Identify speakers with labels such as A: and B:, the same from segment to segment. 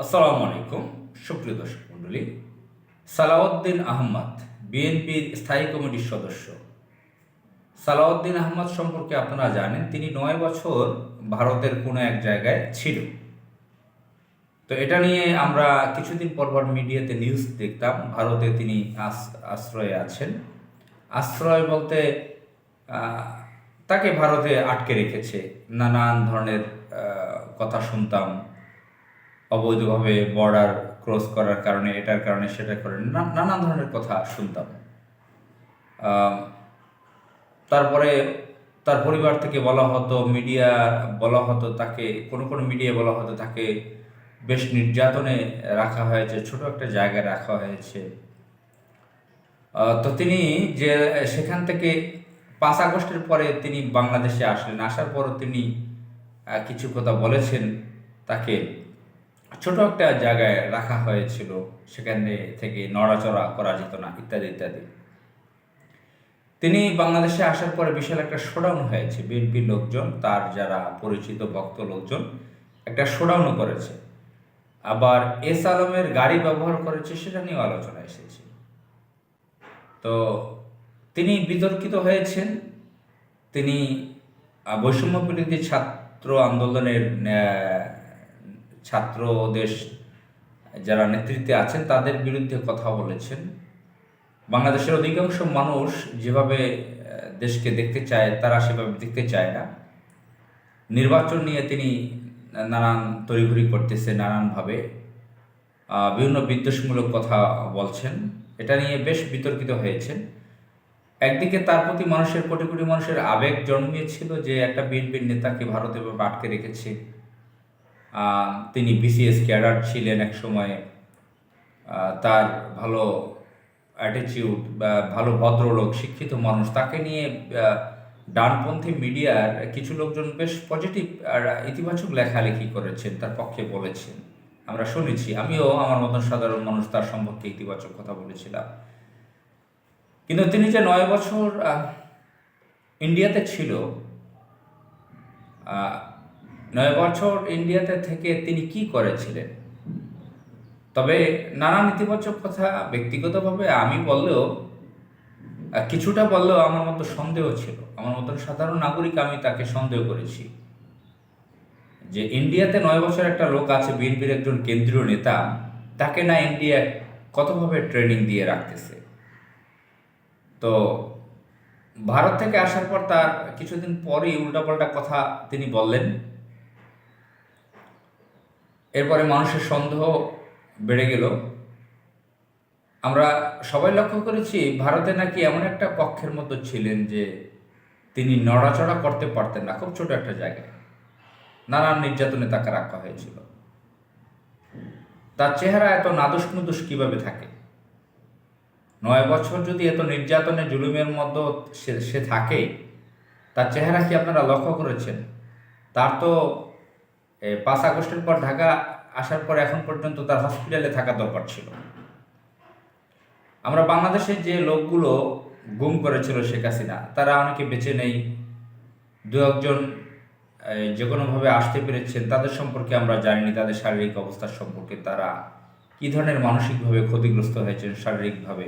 A: আসসালামু আলাইকুম সুপ্রিয় দর্শক মণ্ডলী। সালাউদ্দিন আহমদ বিএনপির স্থায়ী কমিটির সদস্য। সালাউদ্দিন আহমদ সম্পর্কে আপনারা জানেন, তিনি 9 বছর ভারতের কোনো এক জায়গায় ছিল। তো এটা নিয়ে আমরা কিছুদিন পরপর মিডিয়াতে নিউজ দেখতাম, ভারতে তিনি আশ্রয়ে আছেন। আশ্রয় বলতে আহ, তাকে ভারতে আটকে রেখেছে, নানান ধরনের কথা শুনতাম। অবৈধভাবে বর্ডার ক্রস করার কারণে, এটার কারণে, সেটার কারণে নানা ধরনের কথা শুনতাম। আহ, তারপরে তার পরিবার থেকে বলা হতো, মিডিয়া বলা হতো তাকে, কোনো কোনো মিডিয়া বলা হতো তাকে বেশ নির্যাতনে রাখা হয়েছে, ছোট একটা জায়গায় রাখা হয়েছে। তো তিনি যে সেখান থেকে 5 আগস্টের পরে তিনি বাংলাদেশে আসলেন। আসার পরও তিনি কিছু কথা বলেছেন, তাকে ছোট একটা জায়গায় রাখা হয়েছিল, সেখানে থেকে নড়াচড়া করা যেত না, ইত্যাদি ইত্যাদি। তিনি বাংলাদেশে আসার পরে বিশাল একটা শোডাউন হয়েছে, বিএনপির লোকজন, তার যারা পরিচিত ভক্ত লোকজন একটা শোডাউনও করেছে। আবার এস আলমের গাড়ি ব্যবহার করেছে, সেটা নিয়েও আলোচনা এসেছে। তো তিনি বিতর্কিত হয়েছেন। তিনি বৈষম্য বিরোধী ছাত্র আন্দোলনের ছাত্রদের যারা নেতৃত্বে আছেন তাদের বিরুদ্ধে কথা বলেছেন। বাংলাদেশের অধিকাংশ মানুষ যেভাবে দেশকে দেখতে চায়, তারা সেভাবে দেখতে চায় না। নির্বাচন নিয়ে তিনি নানান তড়িঘড়ি করতেছে, নানানভাবে বিভিন্ন বিদ্বেষমূলক কথা বলছেন। এটা নিয়ে বেশ বিতর্কিত হয়েছেন। একদিকে তার প্রতি মানুষের, কোটি কোটি মানুষের আবেগ জন্মিয়েছিল যে একটা বিএনপির নেতাকে ভারতে আটকে রেখেছে। তিনি বিসিএস ক্যাডার ছিলেন এক সময়ে, তার ভালো অ্যাটিটিউড বা ভালো ভদ্রলোক, শিক্ষিত মানুষ, তাকে নিয়ে ডানপন্থী মিডিয়ার কিছু লোকজন বেশ পজিটিভ আর ইতিবাচক লেখালেখি করেছেন, তার পক্ষে বলেছেন, আমরা শুনেছি। আমিও আমার মতন সাধারণ মানুষ তার সম্পর্কে ইতিবাচক কথা বলেছিলাম। কিন্তু তিনি যে 9 বছর ইন্ডিয়াতে ছিল, 9 বছর ইন্ডিয়াতে থেকে তিনি কি করেছিলেন? তবে নানা নেতিবাচক কথা ব্যক্তিগতভাবে আমি বললেও, কিছুটা বললেও আমার মতো সন্দেহ ছিল। আমার মতন সাধারণ নাগরিক, আমি তাকে সন্দেহ করেছি যে ইন্ডিয়াতে 9 বছর একটা লোক আছে, বিএনপির একজন কেন্দ্রীয় নেতা, তাকে না ইন্ডিয়া কতভাবে ট্রেনিং দিয়ে রাখতেছে। তো ভারত থেকে আসার পর তার কিছুদিন পরেই উল্টাপাল্টা কথা তিনি বললেন। এরপরে মানুষের সন্দেহ বেড়ে গেল। আমরা সবাই লক্ষ্য করেছি, ভারতে নাকি এমন একটা কক্ষের মধ্যে ছিলেন যে তিনি নড়াচড়া করতে পারতেন না, খুব ছোট একটা জায়গায়। নানান নির্যাতনে তাকে রাখা হয়েছিল। তার চেহারা এত নাদুস নুদুস কিভাবে থাকে? 9 বছর যদি এত নির্যাতনে জুলুমের মধ্যে সে থাকে, তার চেহারা কি আপনারা লক্ষ্য করেছেন? তার তো 5 আগস্টের পর ঢাকা আসার পর এখন পর্যন্ত তার হসপিটালে থাকা দরকার ছিল। আমরা বাংলাদেশের যে লোকগুলো গুম করেছিল শেখ হাসিনা, তারা অনেকে বেঁচে নেই। দু একজন যে কোনোভাবে আসতে পেরেছেন, তাদের সম্পর্কে আমরা জানিনি, তাদের শারীরিক অবস্থার সম্পর্কে, তারা কী ধরনের মানসিকভাবে ক্ষতিগ্রস্ত হয়েছেন শারীরিকভাবে,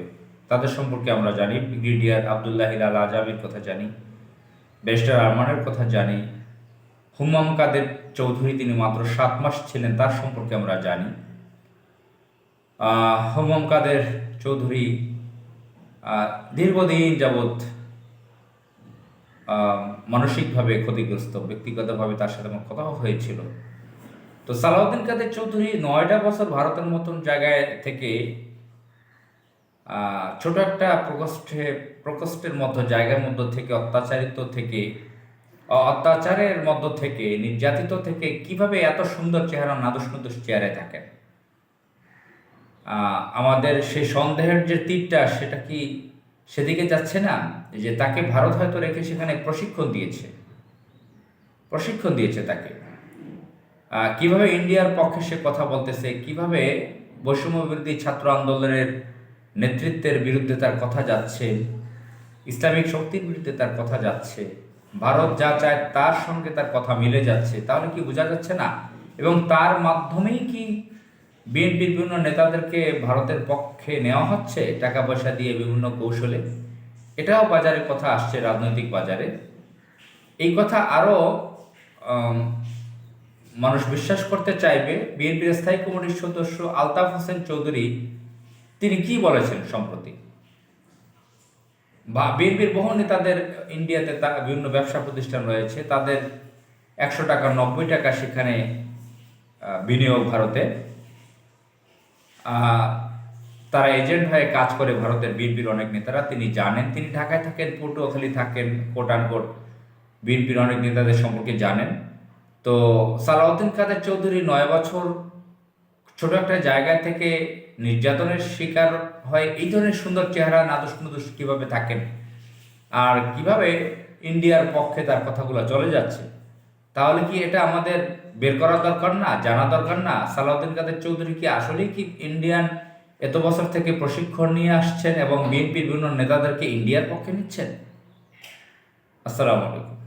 A: তাদের সম্পর্কে আমরা জানি। ব্রিগেডিয়ার আবদুল্লাহ আল আজামির কথা জানি, ব্যারিস্টার আরমানের কথা জানি। হুম্মাম কাদের চৌধুরী, তিনি মাত্র 7 মাস ছিলেন, তার সম্পর্কে আমরা জানি। হুম্মাম কাদের চৌধুরী দীর্ঘদিন যাবৎ মানসিকভাবে ক্ষতিগ্রস্ত, ব্যক্তিগতভাবে তার সাথে আমার কথাও হয়েছিল। তো সালাউদ্দিন কাদের চৌধুরী 9টা বছর ভারতের মতন জায়গায় থেকে, ছোট একটা প্রকোষ্ঠের মধ্যে জায়গার মধ্য থেকে, অত্যাচারের মধ্য থেকে, নির্যাতিত থেকে কিভাবে এত সুন্দর চেহারা, নাদুস নুদুস চেহারায় থাকেন? আমাদের সেই সন্দেহের যে তীরটা, সেটা কি সেদিকে যাচ্ছে না? যে তাকে ভারত হয়তো রেখে সেখানে প্রশিক্ষণ দিয়েছে তাকে। কিভাবে ইন্ডিয়ার পক্ষে সে কথা বলতেছে, কিভাবে বৈষম্য বিরোধী ছাত্র আন্দোলনের নেতৃত্বের বিরুদ্ধে তার কথা যাচ্ছে, ইসলামিক শক্তির বিরুদ্ধে তার কথা যাচ্ছে, ভারত যা চায় তার সঙ্গে তার কথা মিলে যাচ্ছে, তাহলে কি বোঝা যাচ্ছে না? এবং তার মাধ্যমেই কি বিএনপির বিভিন্ন নেতাদেরকে ভারতের পক্ষে নেওয়া হচ্ছে টাকা পয়সা দিয়ে বিভিন্ন কৌশলে। এটাও বাজারে কথা আসছে, রাজনৈতিক বাজারে। এই কথা আরও মানুষ বিশ্বাস করতে চাইবে। বিএনপির স্থায়ী কমিটির সদস্য আলতাফ হোসেন চৌধুরী তিনি কি বলেছেন সম্প্রতি, বা বিএনপির বহু নেতাদের ইন্ডিয়াতে বিভিন্ন ব্যবসা প্রতিষ্ঠান রয়েছে, তাদের 100 টাকা 90 টাকা সেখানে বিনিয়োগ ভারতে। তারা এজেন্ট হয়ে কাজ করে ভারতের বিএনপির অনেক নেতারা, তিনি জানেন। তিনি ঢাকায় থাকেন, পটুয়াখালী থাকেন, কোট আনকোট বিএনপির অনেক নেতাদের সম্পর্কে জানেন। তো সালাউদ্দিন কাদের চৌধুরী 9 বছর ছোট একটা জায়গা থেকে নির্যাতনের শিকার হয়, এই ধরনের সুন্দর চেহারা নাদুস নুদুস কীভাবে থাকেন, আর কিভাবে ইন্ডিয়ার পক্ষে তার কথাগুলো চলে যাচ্ছে, তাহলে কি এটা আমাদের বের করা দরকার না, জানা দরকার না? সালাউদ্দিন কাদের চৌধুরী কি আসলেই কি ইন্ডিয়ান এত বছর থেকে প্রশিক্ষণ নিয়ে আসছেন এবং বিএনপির বিভিন্ন নেতাদেরকে ইন্ডিয়ার পক্ষে নিচ্ছেন? আসসালামু আলাইকুম।